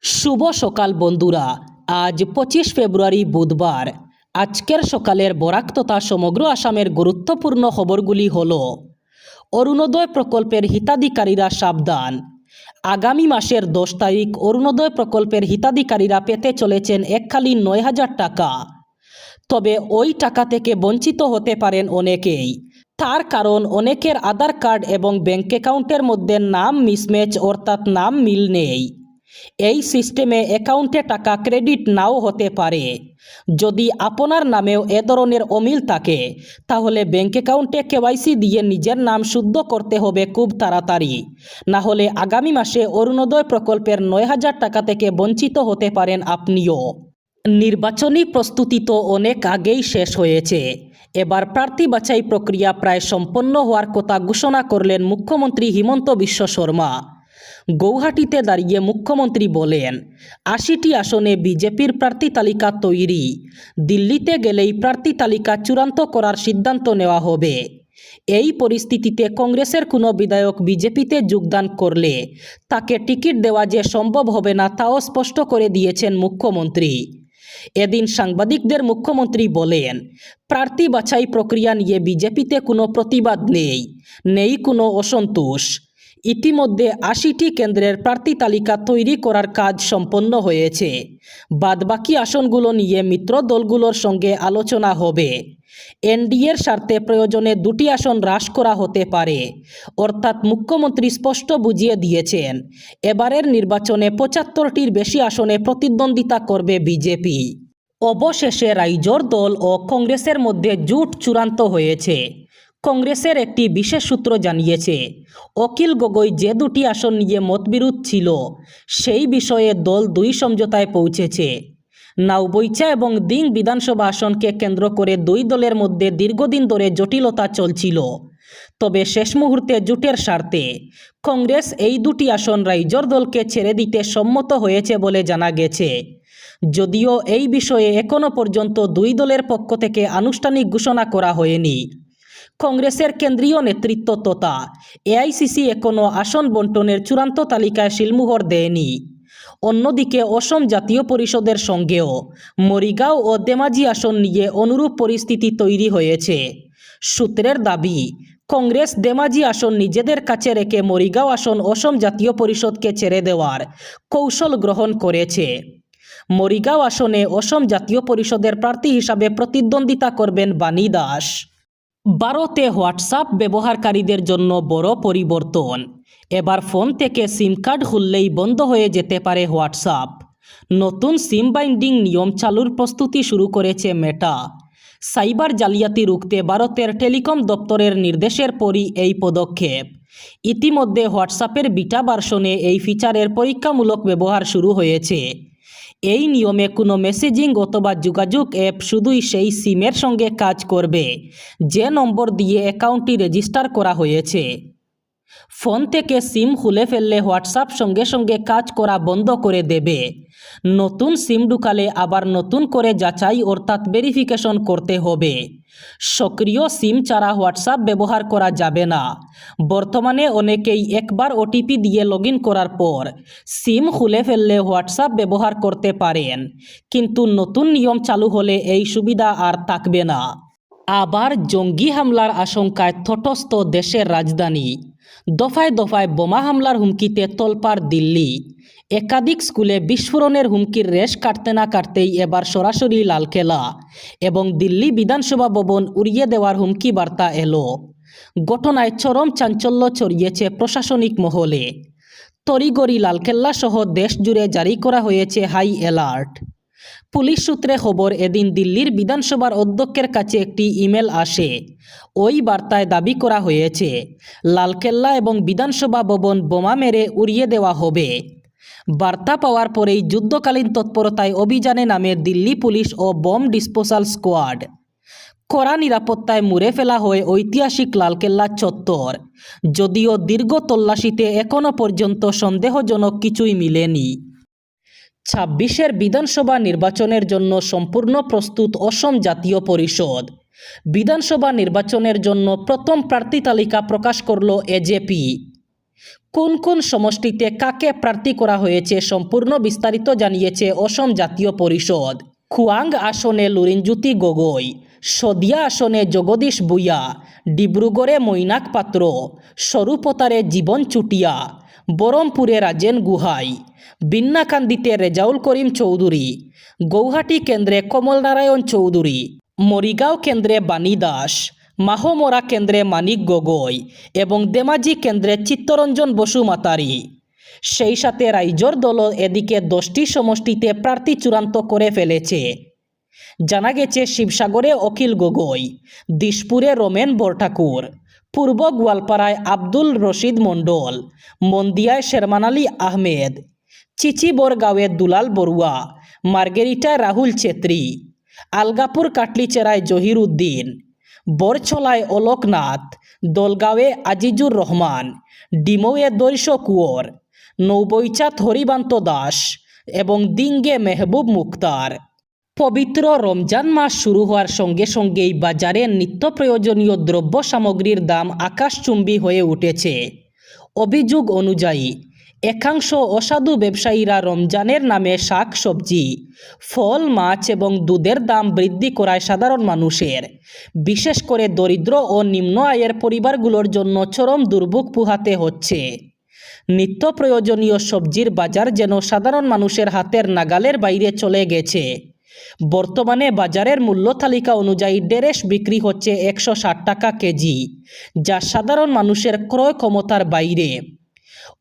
শুভ সকাল বন্ধুরা। আজ 25 ফেব্রুয়ারি বুধবার। আজকের সকালের বরাক তথা সমগ্র আসামের গুরুত্বপূর্ণ খবরগুলি হল: অরুণোদয় প্রকল্পের হিতাধিকারীরা সাবধান। আগামী মাসের 10 তারিখ অরুণোদয় প্রকল্পের হিতাধিকারীরা পেতে চলেছেন এককালীন 9,000 টাকা। তবে ওই টাকা থেকে বঞ্চিত হতে পারেন অনেকেই। তার কারণ অনেকের আধার কার্ড এবং ব্যাঙ্ক অ্যাকাউন্টের মধ্যে নাম মিসম্যাচ অর্থাৎ নাম মিল নেই। এই সিস্টেমে অ্যাকাউন্টে টাকা ক্রেডিট নাও হতে পারে। যদি আপনার নামেও এ ধরনের অমিল থাকে তাহলে ব্যাঙ্ক অ্যাকাউন্টে কেওয়াইসি দিয়ে নিজের নাম শুদ্ধ করতে হবে খুব তাড়াতাড়ি, না হলে আগামী মাসে অরুণোদয় প্রকল্পের 9,000 টাকা থেকে বঞ্চিত হতে পারেন আপনিও। নির্বাচনী প্রস্তুতি তো অনেক আগেই শেষ হয়েছে। এবার প্রার্থী বাছাই প্রক্রিয়া প্রায় সম্পন্ন হওয়ার কথা ঘোষণা করলেন মুখ্যমন্ত্রী হিমন্ত বিশ্ব শর্মা। গৌহাটিতে দাঁড়িয়ে মুখ্যমন্ত্রী বলেন, 80টি আসনে বিজেপির প্রার্থী তালিকা তৈরি। দিল্লিতে গেলেই প্রার্থী তালিকা চূড়ান্ত করার সিদ্ধান্ত নেওয়া হবে। এই পরিস্থিতিতে কংগ্রেসের কোনো বিধায়ক বিজেপিতে যোগদান করলে তাকে টিকিট দেওয়া যে সম্ভব হবে না তাও স্পষ্ট করে দিয়েছেন মুখ্যমন্ত্রী। এদিন সাংবাদিকদের মুখ্যমন্ত্রী বলেন, প্রার্থী বাছাই প্রক্রিয়া নিয়ে বিজেপিতে কোনো প্রতিবাদ নেই কোনো অসন্তোষ। ইতিমধ্যে 80টি কেন্দ্রের প্রার্থী তালিকা তৈরি করার কাজ সম্পন্ন হয়েছে। বাদবাকি আসনগুলো নিয়ে মিত্র দলগুলোর সঙ্গে আলোচনা হবে। এনডিএর স্বার্থে প্রয়োজনে 2টি আসন হ্রাস করা হতে পারে। অর্থাৎ মুখ্যমন্ত্রী স্পষ্ট বুঝিয়ে দিয়েছেন, এবারের নির্বাচনে 75টির বেশি আসনে প্রতিদ্বন্দ্বিতা করবে বিজেপি। অবশেষে রাইজোর দল ও কংগ্রেসের মধ্যে জোট চূড়ান্ত হয়েছে। কংগ্রেসের একটি বিশেষ সূত্র জানিয়েছে, অখিল গগৈ যে 2টি আসন নিয়ে মতবিরোধ ছিল সেই বিষয়ে দল 2 সমঝোতায় পৌঁছেছে। নাওবৈচা এবং দিং বিধানসভা আসনকে কেন্দ্র করে 2 দলের মধ্যে দীর্ঘদিন ধরে জটিলতা চলছিল। তবে শেষ মুহূর্তে জোটের স্বার্থে কংগ্রেস এই 2টি আসন রাইজোর দলকে ছেড়ে দিতে সম্মত হয়েছে বলে জানা গেছে। যদিও এই বিষয়ে এখনও পর্যন্ত 2 দলের পক্ষ থেকে আনুষ্ঠানিক ঘোষণা করা হয়নি। কংগ্রেসের কেন্দ্রীয় নেতৃত্ব তথা এআইসিসি এখনও আসন বণ্টনের চূড়ান্ত তালিকায় সিলমোহর দেয়নি। অন্যদিকে অসম জাতীয় পরিষদের সঙ্গেও মরিগাঁও ও ধেমাজি আসন নিয়ে অনুরূপ পরিস্থিতি তৈরি হয়েছে। সূত্রের দাবি, কংগ্রেস ধেমাজি আসন নিজেদের কাছে রেখে মরিগাঁও আসন অসম জাতীয় পরিষদকে ছেড়ে দেওয়ার কৌশল গ্রহণ করেছে। মরিগাঁও আসনে অসম জাতীয় পরিষদের প্রার্থী হিসাবে প্রতিদ্বন্দ্বিতা করবেন বাণী দাস। ভারতে হোয়াটসঅ্যাপ ব্যবহারকারীদের জন্য বড় পরিবর্তন। এবার ফোন থেকে সিম কার্ড খুললেই বন্ধ হয়ে যেতে পারে হোয়াটসঅ্যাপ। নতুন সিম বাইন্ডিং নিয়ম চালুর প্রস্তুতি শুরু করেছে মেটা। সাইবার জালিয়াতি রুখতে ভারতের টেলিকম দপ্তরের নির্দেশের পরই এই পদক্ষেপ। ইতিমধ্যে হোয়াটসঅ্যাপের বিটা ভার্সনে এই ফিচারের পরীক্ষামূলক ব্যবহার শুরু হয়েছে। এই নিয়মে কোনো মেসেজিং অথবা যোগাযোগ অ্যাপ শুধুই সেই সিমের সঙ্গে কাজ করবে যে নম্বর দিয়ে অ্যাকাউন্টটি রেজিস্টার করা হয়েছে। ফোন থেকে সিম খুলে ফেললে হোয়াটসঅ্যাপ সঙ্গে সঙ্গে কাজ করা বন্ধ করে দেবে। নতুন সিম ঢুকালে আবার নতুন করে যাচাই অর্থাৎ ভেরিফিকেশন করতে হবে। সক্রিয় সিম ছাড়া হোয়াটসঅ্যাপ ব্যবহার করা যাবে না। বর্তমানে অনেকেই একবার ওটিপি দিয়ে লগইন করার পর সিম খুলে ফেললে হোয়াটসঅ্যাপ ব্যবহার করতে পারেন, কিন্তু নতুন নিয়ম চালু হলে এই সুবিধা আর থাকবে না। আবার জঙ্গি হামলার আশঙ্কায় তটস্থ দেশের রাজধানী। দফায় দফায় বোমা হামলার হুমকিতে তোলপাড় দিল্লি। একাধিক স্কুলে বিস্ফোরণের হুমকির রেশ কাটতে না কাটতেই এবার সরাসরি লালকেল্লা এবং দিল্লি বিধানসভা ভবন উড়িয়ে দেওয়ার হুমকি বার্তা এলো। ঘটনায় চরম চাঞ্চল্য ছড়িয়েছে প্রশাসনিক মহলে। তড়িঘড়ি লালকেল্লা সহ দেশ জুড়ে জারি করা হয়েছে হাই অ্যালার্ট। পুলিশ সূত্রে খবর, এদিন দিল্লির বিধানসভার অধ্যক্ষের কাছে একটি ইমেল আসে। ওই বার্তায় দাবি করা হয়েছে, লালকেল্লা এবং বিধানসভা ভবন বোমা মেরে উড়িয়ে দেওয়া হবে। বার্তা পাওয়ার পরেই যুদ্ধকালীন তৎপরতায় অভিযানে নামে দিল্লি পুলিশ ও বম্ব ডিসপোজাল স্কোয়াড। কড়া নিরাপত্তায় মুড়ে ফেলা হয় ঐতিহাসিক লালকেল্লা চত্বর। যদিও দীর্ঘ তল্লাশিতে এখনও পর্যন্ত সন্দেহজনক কিছুই মিলেনি। 26-এর বিধানসভা নির্বাচনের জন্য সম্পূর্ণ প্রস্তুত অসম জাতীয় পরিষদ। বিধানসভা নির্বাচনের জন্য প্রথম প্রার্থী তালিকা প্রকাশ করল এজেপি। কোন কোন সমষ্টিতে কাকে প্রার্থী করা হয়েছে সম্পূর্ণ বিস্তারিত জানিয়েছে অসম জাতীয় পরিষদ। খুয়াং আসনে লুরিনজ্যোতি গগৈ, শদিয়া আসনে জগদীশ ভূঁইয়া, ডিব্রুগড়ে মৈনাক পাত্র, সরুপতারে জীবন চুটিয়া, বরমপুরে রাজেন গুহাই, বিন্নাকান্দিতে রেজাউল করিম চৌধুরী, গৌহাটি কেন্দ্রে কমল নারায়ণ চৌধুরী, মরিগাঁও কেন্দ্রে বাণী দাস, মাহমরা কেন্দ্রে মানিক গগৈ এবং ধেমাজি কেন্দ্রে চিত্তরঞ্জন বসু মাতারি। সেই সাথে রাইজোর দল এদিকে 10টি সমষ্টিতে প্রার্থী চূড়ান্ত করে ফেলেছে। জানা গেছে শিবসাগরে অখিল গগৈ, দিশপুরে রমেন বরঠাকুর, পূর্ব গোয়ালপাড়ায় আব্দুল রশিদ মণ্ডল, মন্দিয়ায় শেরমান আলী আহমেদ, চিচিবরগাঁওয়ে দুলাল বড়ুয়া, মার্গেরিটায় রাহুল ছেত্রী, আলগাপুর কাটলিচেরায় জহির উদ্দিন, বরছলায় অলোকনাথ, দলগাঁওয়ে আজিজুর রহমান, ডিমৌয়ে দৈর্ষ কুঁয়র, নৌবৈচাত হরিবান্ত দাস এবং দিঙ্গে মেহবুব মুক্তার। পবিত্র রমজান মাস শুরু হওয়ার সঙ্গে সঙ্গেই বাজারে নিত্য প্রয়োজনীয় দ্রব্য সামগ্রীর দাম আকাশচুম্বী হয়ে উঠেছে। অভিযোগ অনুযায়ী একাংশ অসাধু ব্যবসায়ীরা রমজানের নামে শাক সবজি, ফল, মাছ এবং দুধের দাম বৃদ্ধি করায় সাধারণ মানুষের, বিশেষ করে দরিদ্র ও নিম্ন আয়ের পরিবারগুলোর জন্য চরম দুর্ভোগ পোহাতে হচ্ছে। নিত্য প্রয়োজনীয় সবজির বাজার যেন সাধারণ মানুষের হাতের নাগালের বাইরে চলে গেছে। বর্তমানে বাজারের মূল্য তালিকা অনুযায়ী ঢেঁড়স বিক্রি হচ্ছে 160 টাকা কেজি, যা সাধারণ মানুষের ক্রয় ক্ষমতার বাইরে।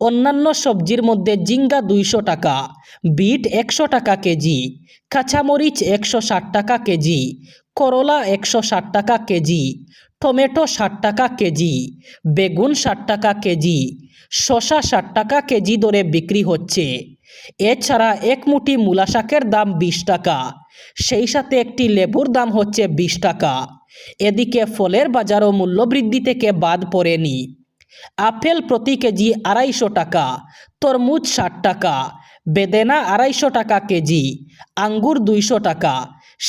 অন্যান্য সবজির মধ্যে ঝিঙ্গা 200 টাকা, বিট 100 টাকা কেজি, কাঁচামরিচ 160 টাকা কেজি, করলা 160 টাকা কেজি, টমেটো 60 টাকা কেজি, বেগুন 60 টাকা কেজি, শসা 60 টাকা কেজি দরে বিক্রি হচ্ছে। এছাড়া এক মুঠি মূলা শাকের দাম 20 টাকা, সেই সাথে একটি লেবুর দাম হচ্ছে 20 টাকা। এদিকে ফলের বাজারও মূল্যবৃদ্ধি থেকে বাদ পড়েনি। আপেল প্রতি কেজি 250 টাকা, তরমুজ 60 টাকা, বেদেনা 250 টাকা কেজি, আঙ্গুর 200 টাকা,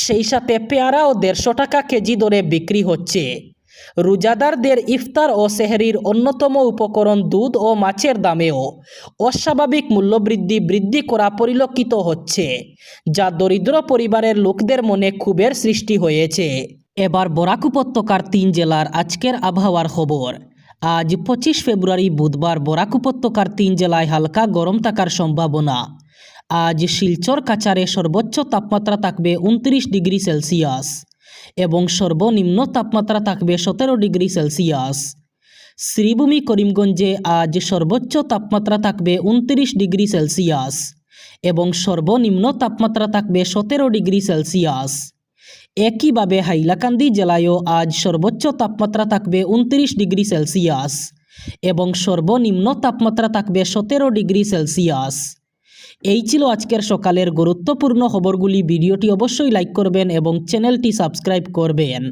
সেই সাথে পেয়ারাও 150 টাকা কেজি দরে বিক্রি হচ্ছে। রোজাদারদের ইফতার ও সেহরির অন্যতম উপকরণ দুধ ও মাছের দামেও অস্বাভাবিক বৃদ্ধি করা পরিলক্ষিত হচ্ছে, যা দরিদ্র পরিবারের লোকদের মনে ক্ষোভের সৃষ্টি হয়েছে। এবার বরাক উপত্যকার 3 জেলার আজকের আবহাওয়ার খবর। আজ 25 ফেব্রুয়ারি বুধবার বরাক উপত্যকার 3 জেলায় হালকা গরম থাকার সম্ভাবনা। আজ শিলচর কাছাড়ে সর্বোচ্চ তাপমাত্রা থাকবে 29 ডিগ্রি সেলসিয়াস এবং সর্বনিম্ন তাপমাত্রা থাকবে 17 ডিগ্রি সেলসিয়াস। শ্রীভূমি করিমগঞ্জে আজ সর্বোচ্চ তাপমাত্রা থাকবে 29 ডিগ্রি সেলসিয়াস এবং সর্বনিম্ন তাপমাত্রা থাকবে 17 ডিগ্রি সেলসিয়াস। একইভাবে হাইলাকান্দি জেলায়ও আজ সর্বোচ্চ তাপমাত্রা থাকবে 29 ডিগ্রি সেলসিয়াস এবং সর্বনিম্ন তাপমাত্রা থাকবে 17 ডিগ্রি সেলসিয়াস। এই ছিল আজকের সকালের গুরুত্বপূর্ণ খবরগুলি। ভিডিওটি অবশ্যই লাইক করবেন এবং চ্যানেলটি সাবস্ক্রাইব করবেন।